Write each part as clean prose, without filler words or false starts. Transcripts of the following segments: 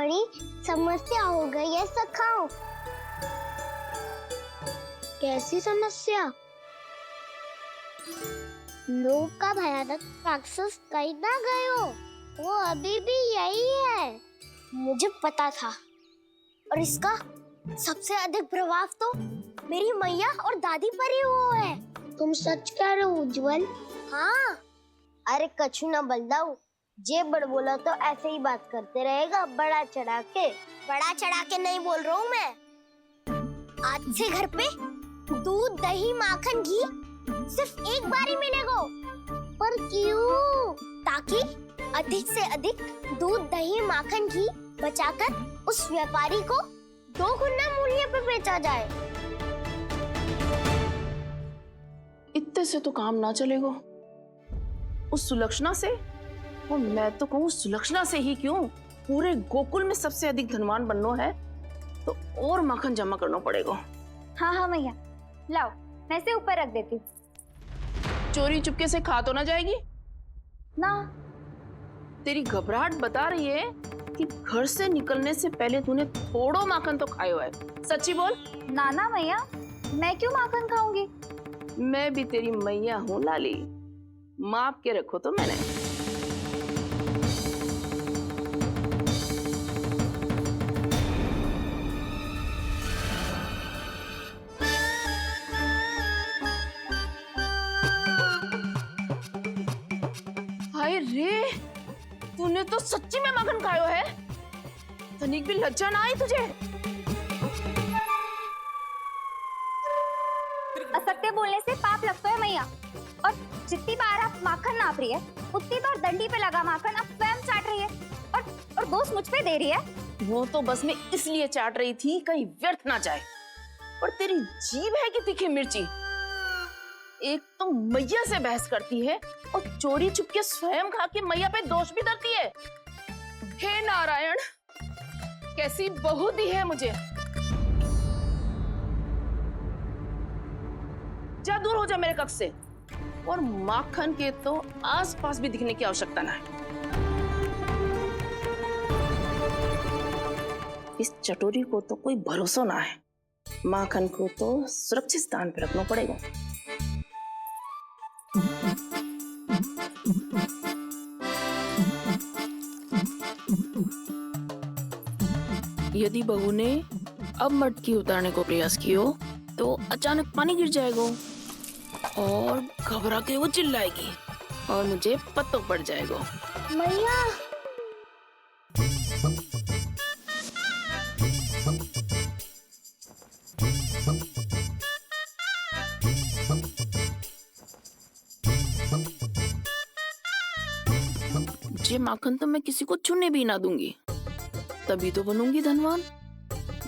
बड़ी समस्या हो गई है सखाओ। कैसी समस्या? लोग का भयानक राक्षस कहीं ना गए हो, वो अभी भी यही है। मुझे पता था, और इसका सबसे अधिक प्रभाव तो मेरी मैया और दादी पर ही हुआ है। तुम सच कह रहे हो उज्जवल? हाँ। अरे कछु ना बलदाऊ, जे बड़ बोला तो ऐसे ही बात करते रहेगा बड़ा चढ़ा के। बड़ा चढ़ा के नहीं बोल रहा हूँ मैं। आज से घर पे दूध दही माखन घी सिर्फ एक बार ही मिलेगा। पर क्यों? ताकि अधिक से अधिक दूध दही माखन घी बचाकर उस व्यापारी को 2 गुना मूल्य पे बेचा जाए। इतने से तो काम ना चलेगा। उस सुलक्षणा से, और मैं तो कहूँ सुलक्षणा से ही क्यों, पूरे गोकुल में सबसे अधिक धनवान बनना है तो और माखन जमा करना पड़ेगा। हाँ हाँ मैया, लाओ मैं इसे ऊपर रख देती हूँ। चोरी चुपके से खा तो ना जाएगी ना? तेरी घबराहट बता रही है कि घर से निकलने से पहले तूने थोड़ो माखन तो खायो है। सच्ची बोल। ना ना मैया, मैं क्यों माखन खाऊंगी? मैं भी तेरी मैया हूँ लाली, माप के रखो तो मैंने। हाय रे, तूने तो सच्ची में माखन खायो है। तनिक भी लज्जा ना आई तुझे? असत्य बोलने से पाप लगता है मैया, और जितनी बार आप माखन नाप रही है उतनी बार डंडी पे लगा माखन आप स्वयं चाट रही है, और दोष मुझ पे दे रही है। वो तो बस मैं इसलिए चाट रही थी कहीं व्यर्थ ना जाए। और तेरी जीभ है कि तीखी मिर्ची। एक तो मैया से बहस करती है और चोरी चुपके स्वयं खा के मैया पे दोष भी धरती है। हे नारायण, कैसी बहू दी है मुझे। जा दूर हो जा मेरे कक्ष से, और माखन के तो आसपास भी दिखने की आवश्यकता ना है। इस चटोरी को तो कोई भरोसा ना है। माखन को तो सुरक्षित स्थान पर रखना पड़ेगा। यदि बहू ने अब मटकी उतारने को प्रयास किया तो अचानक पानी गिर जाएगा और घबरा के वो चिल्लाएगी और मुझे पता पड़ जाएगा। मैया, ये माखन तो मैं किसी को छूने भी ना दूंगी, तभी तो बनूंगी धनवान,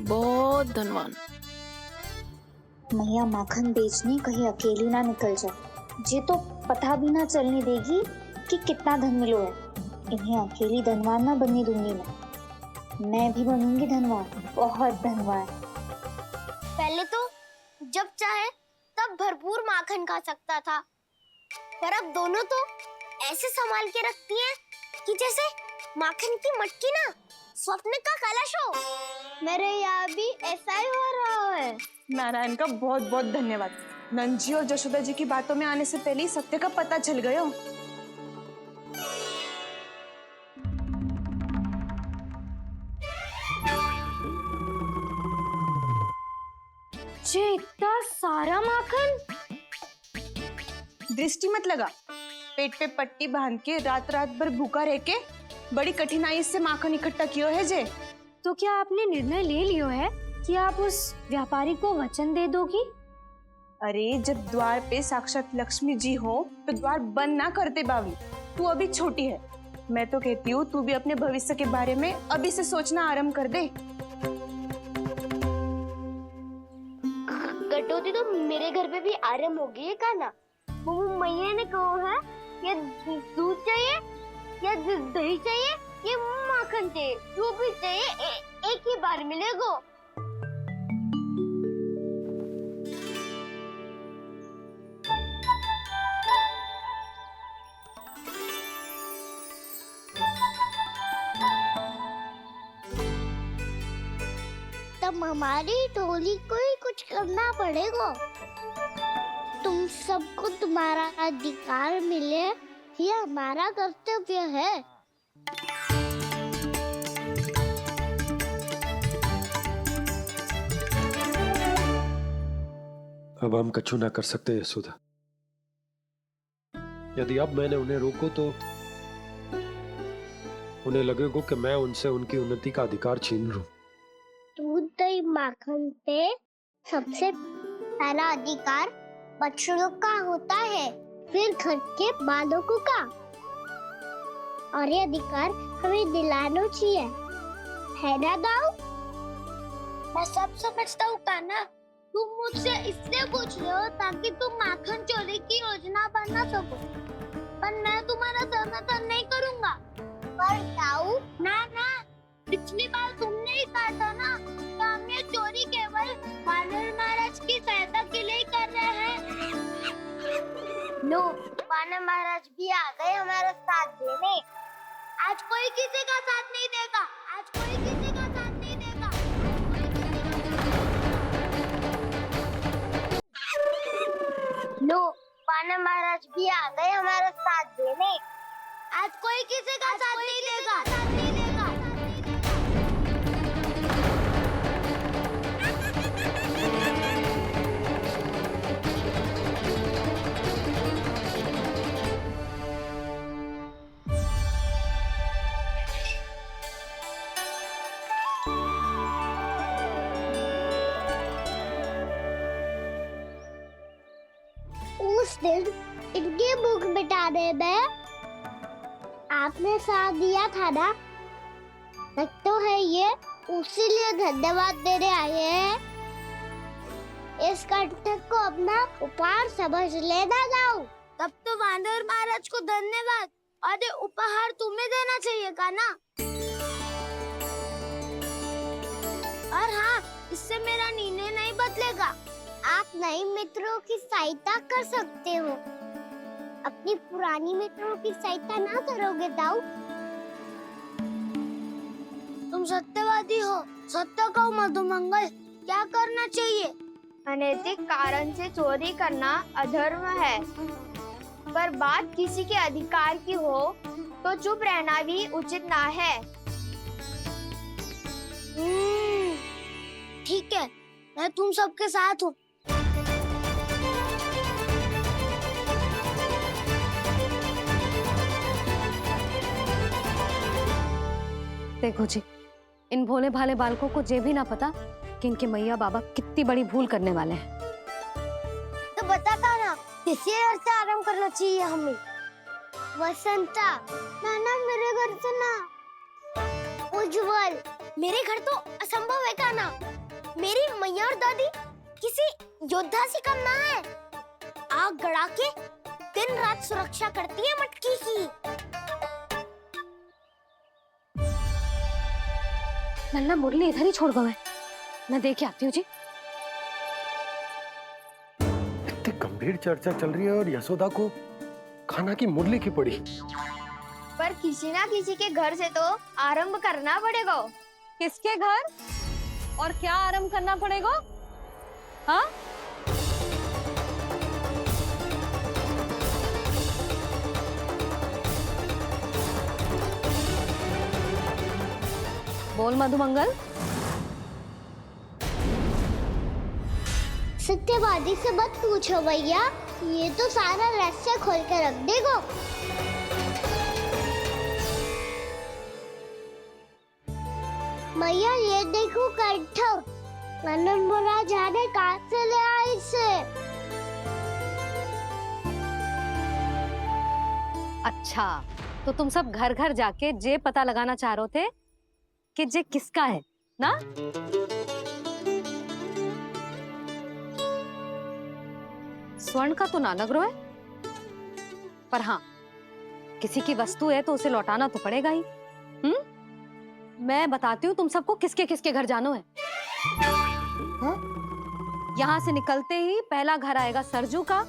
बहुत धनवान। मैया माखन बेचने कहीं अकेली ना निकल जाए। ये तो पता भी ना चलने देगी कि कितना धन मिलो है। इन्हें अकेली धनवान ना बनने दूंगी मैं भी बनूंगी धनवान, बहुत धनवान। पहले तो जब चाहे तब भरपूर माखन खा सकता था, पर अब दोनों तो ऐसे संभाल के रखती हैं कि जैसे माखन की मटकी ना स्वप्न का कलश हो। मेरे यहाँ भी ऐसा ही हो रहा है। नारायण का बहुत बहुत धन्यवाद। नंजी और जशोदा जी की बातों में आने से पहले ही सत्य का पता चल गया। ये इतना सारा माखन! दृष्टि मत लगा। पेट पे पट्टी बांध के रात रात भर भूखा रह के बड़ी कठिनाई से माखन इकट्ठा किया है जे। तो क्या आपने निर्णय ले लियो है कि आप उस व्यापारी को वचन दे दोगी? अरे जब द्वार पे साक्षात लक्ष्मी जी हो तो द्वार बंद ना करते बावली। तू अभी छोटी है। मैं तो कहती हूँ तू भी अपने भविष्य के बारे में अभी से सोचना आरंभ कर दे। कटौती तो मेरे घर पे भी आरंभ हो गई है का ना। वो मैया ने कहा है ये दूध चाहिए या दही चाहिए, ये माखन चाहिए, जो भी चाहिए एक ही बार मिलेगा। अब हमारी टोली को ही कुछ करना पड़ेगा। तुम सबको तुम्हारा अधिकार मिले, ये हमारा कर्तव्य है। अब हम कछु ना कर सकते यशोदा। यदि अब मैंने उन्हें रोको तो उन्हें लगेगा कि मैं उनसे उनकी उन्नति का अधिकार छीन लूं। दूध दही माखन पे सबसे पहला अधिकार बछड़ों का होता है, फिर घर के बालकों का। और ये अधिकार हमें दिलाना चाहिए, है ना दाऊ? मैं सब समझता हूँ कान्हा, तुम मुझसे इसलिए पूछ रहे हो ताकि तुम माखन चोरी की योजना बना सको, पर मैं तुम्हारा समर्थन नहीं करूँगा। पर दाऊ, ना ना, पिछली बार तुमने ही कहा था ना कि हम ये चोरी केवल वानर महाराज की सहायता के लिए कर रहे हैं। लो, वानर महाराज भी आ गए हमारा साथ देने। आज कोई किसी का साथ नहीं देगा, आज कोई किसी का साथ नहीं देगा। लो, वानर महाराज भी आ गए हमारा साथ देने। आज कोई किसी का साथ नहीं देगा। उस दिन इनके मुख मिटाने में आपने साथ दिया था ना, तो है ये उसी लिए धन्यवाद देने आए हैं। इस कंटक को अपना उपहार समझ लेना जाओ। तब तो वानर महाराज को धन्यवाद और ये उपहार तुम्हें देना चाहिए का ना। और हाँ, इससे मेरा निर्णय नहीं बदलेगा। आप नए मित्रों की सहायता कर सकते हो, अपनी पुरानी मित्रों की सहायता ना करोगे दाऊ? तुम सत्यवादी हो, सत्य कहो मधुमंगल, क्या करना चाहिए? अनैतिक कारण से चोरी करना अधर्म है, पर बात किसी के अधिकार की हो तो चुप रहना भी उचित ना है। ठीक है, मैं तुम सबके साथ हूँ। देखो जी, इन भोले भाले बालकों को ये भी ना पता कि इनके मैया बाबा कितनी बड़ी भूल करने वाले हैं। तो बता ना, किसी घर से आराम करना चाहिए हमें? वसंता, ना मेरे घर से ना। उज्जवल, मेरे घर तो असंभव है काना। मेरी मैया और दादी किसी योद्धा से कम ना है। आग गड़ा के दिन रात सुरक्षा करती है मटकी की। नन्ना मुरली इधर ही छोड़ गए, मैं देख आती हूँ जी। इतनी गंभीर चर्चा चल रही है और यशोदा को खाना की मुरली की पड़ी। पर किसी ना किसी के घर से तो आरंभ करना पड़ेगा। किसके घर और क्या आरंभ करना पड़ेगा? हाँ, बोल मधुमंगल। सत्यवादी से मत पूछो भैया, ये तो सारा रहस्य खोल कर रख देगा। भैया ये देखो कंठक, वानर महाराज ने कहाँ से ले आए इसे? अच्छा, तो तुम सब घर घर जाके जे पता लगाना चाह रहे थे कि जे किसका है ना? स्वर्ण का तो ना लग रहा है, पर हाँ, किसी की वस्तु है तो उसे लौटाना तो पड़ेगा ही। मैं बताती हूँ तुम सबको किसके किसके घर जाना है। यहाँ से निकलते ही पहला घर आएगा सरजू का,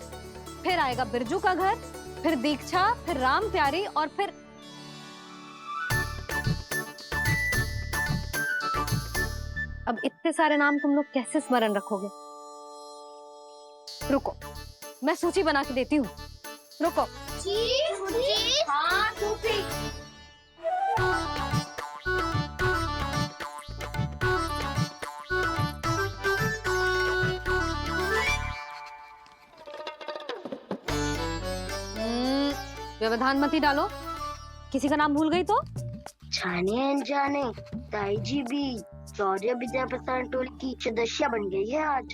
फिर आएगा बिरजू का घर, फिर दीक्षा, फिर राम प्यारी और फिर अब इतने सारे नाम तुम लोग कैसे स्मरण रखोगे? रुको, मैं सूची बना के देती हूँ। रुको। हाँ, व्यवधान मत ही डालो। किसी का नाम भूल गई तो? जाने अनजाने ताई जी भी शौर्य विद्या प्रसारण टोली की सदस्य बन गई है आज।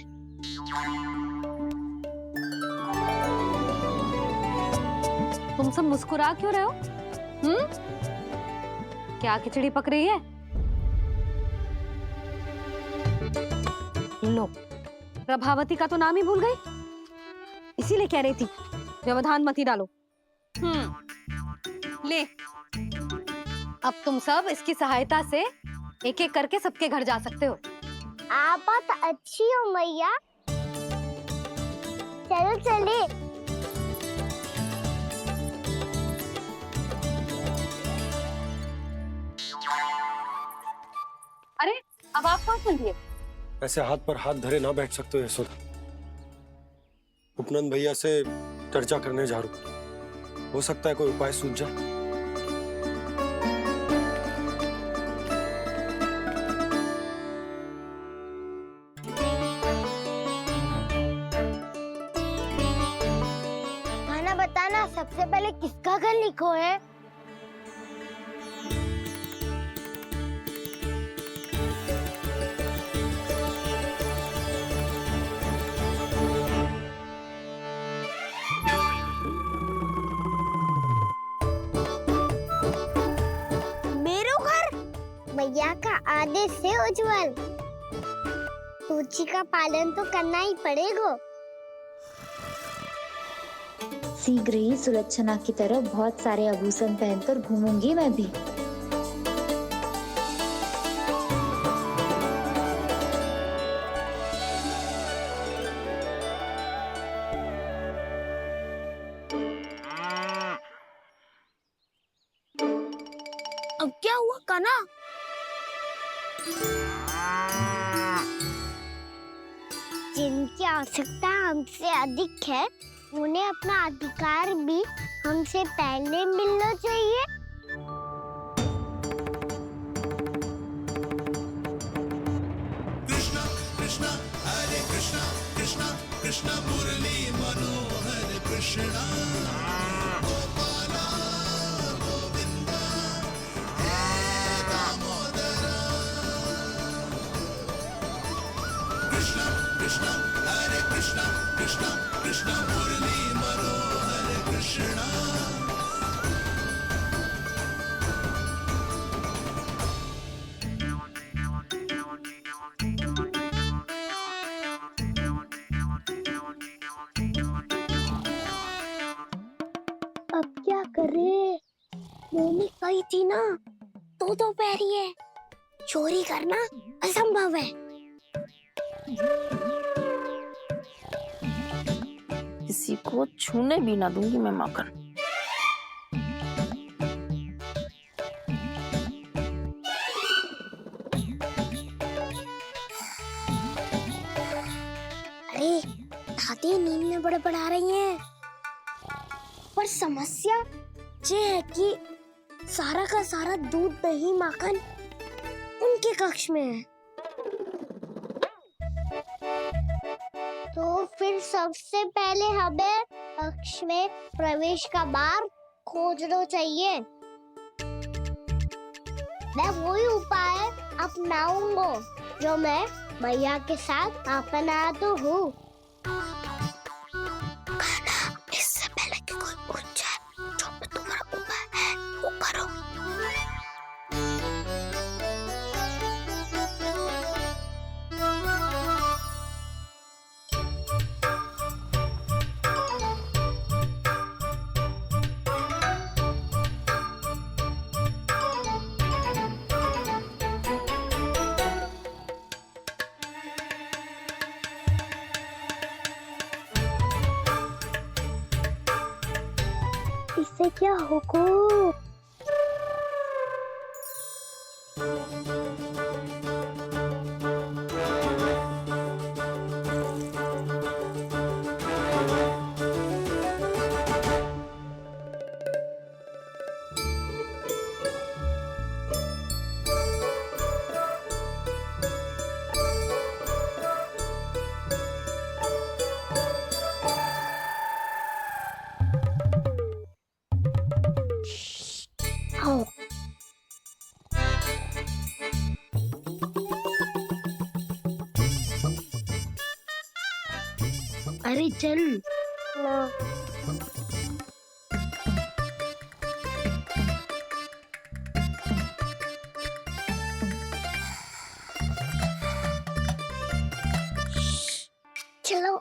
तुम सब मुस्कुरा क्यों रहे हो? क्या खिचड़ी पक रही है? लो, प्रभावती का तो नाम ही भूल गई, इसीलिए कह रही थी व्यवधान मत ही डालो। ले, अब तुम सब इसकी सहायता से एक एक करके सबके घर जा सकते हो। आप तो अच्छी हो मैया। चलो चले। अरे, अब आप कहाँ चल रही है? ऐसे हाथ पर हाथ धरे ना बैठ सकते हो यशोदा। उपनंद भैया से चर्चा करने जा रहा हूं, हो सकता है कोई उपाय सूझ जाए। खाना बताना, सबसे पहले किसका घर लिखो है? भैया का आदेश से उज्जवल, सूची का पालन तो करना ही पड़ेगा। शीघ्र ही सुलक्षणा की तरह बहुत सारे आभूषण पहनकर घूमूंगी मैं भी। अब क्या हुआ काना? जिनकी आवश्यकता हमसे अधिक है, उन्हें अपना अधिकार भी हमसे पहले मिलना चाहिए। कृष्णा कृष्णा हरे कृष्णा कृष्णा कृष्णा मुरली मनोहर कृष्णा गोपाला गोविंदा हे दामोदरा। कृष्णा कृष्णा हरे कृष्णा कृष्णा कृष्णा मुरली मनोहर कृष्णा। अब क्या करे? मम्मी कही थी ना, तो पैरी है, चोरी करना असंभव है। किसी को छूने भी ना दूंगी मैं माखन। अरे दादी नींद में बड़बड़ा रही हैं। पर समस्या ये है कि सारा का सारा दूध दही माखन उनके कक्ष में है। तो फिर सबसे पहले हमें कक्ष में प्रवेश का मार्ग खोजना चाहिए। मैं वही उपाय अपनाऊंगा जो मैं भैया के साथ अपना तो हूँ। इससे पहले कि कोई पूछ जाए, जो भी तुम्हारा उपाय है वो करो। इससे क्या होगा? अरे चल ना। चलो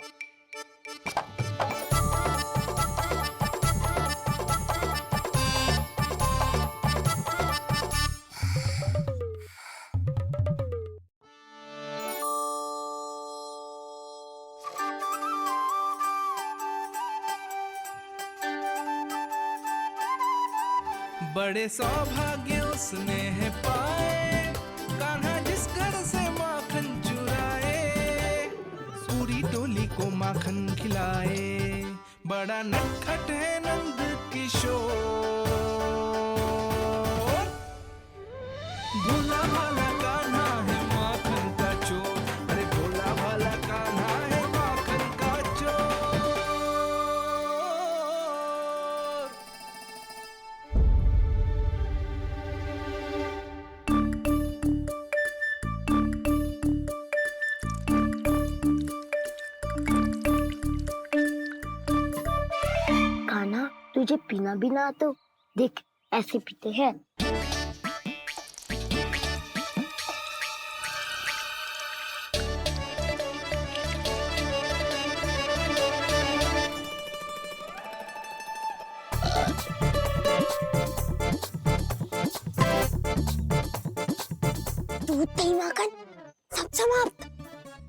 बड़े सौभाग्य उसने है पाए, कान्हा जिस घर से माखन चुराए, पूरी टोली को माखन खिलाए। बड़ा नटखट है नंद किशोर, भोला भाला कान्हा है माखन का चोर। अरे भोला भाला कान्हा है माखन का चोर। खाना तुझे पीना भी ना तो देख ऐसे पीते हैं। दूध दही माखन सब समाप्त।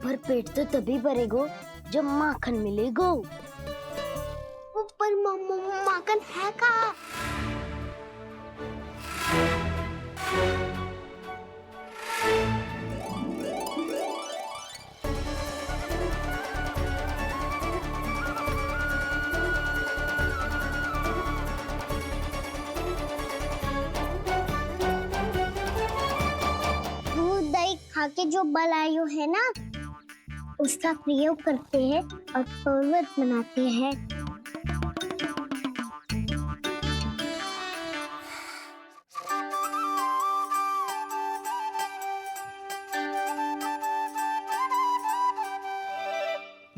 पर पेट तो तभी भरेगो जब माखन मिलेगो। पर माखन है कहाँ? दूध दही खा के जो बल आयु है ना, उसका प्रयोग करते हैं और पर्वत बनाते हैं।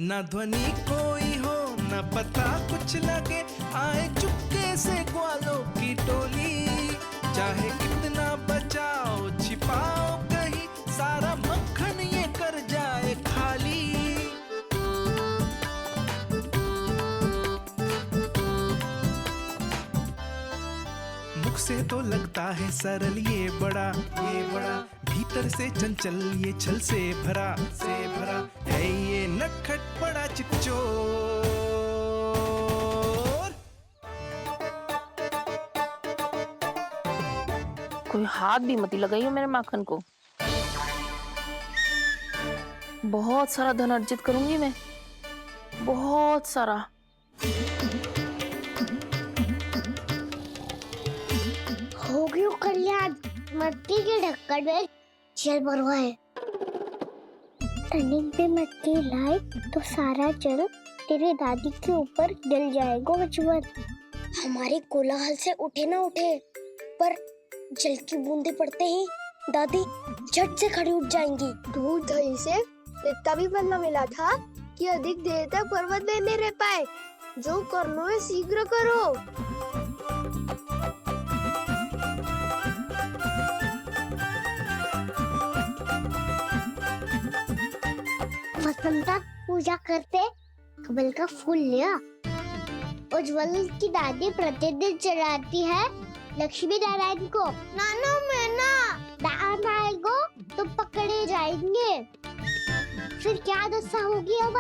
न ध्वनि कोई हो न पता कुछ लगे, आए चुपके से ग्वालों की टोली। चाहे कितना बचाओ छिपाओ कहीं, सारा मक्खन ये कर जाए खाली। मुख से तो लगता है सरल ये बड़ा भीतर से चंचल ये छल से भरा है ये नटखट बड़ा चिकचोर। कोई हाथ भी मत लगाइए मेरे माखन को। बहुत सारा धन अर्जित करूंगी मैं, बहुत सारा। हो गयो कल्याण, मट्टी के ढक्कन में जल भरवा है। टर्निंग पे मट्टी लाए तो सारा जल तेरे दादी के ऊपर डल जाएगा बचवन। हमारे कोलाहल से उठे ना उठे, पर जल की बूंदे पड़ते ही दादी झट से खड़ी उठ जाएंगी। दूध दही से इतना भी बनना मिला था कि अधिक देर तक पर्वत में नहीं रह पाए। जो करना है शीघ्र करो। वसंता पूजा करते कमल का फूल लिया। उज्ज्वल की दादी प्रतिदिन चढ़ाती है लक्ष्मी नारायण को। नाना मैं ना आएगो तो पकड़े जाएंगे। फिर क्या दशा होगी अब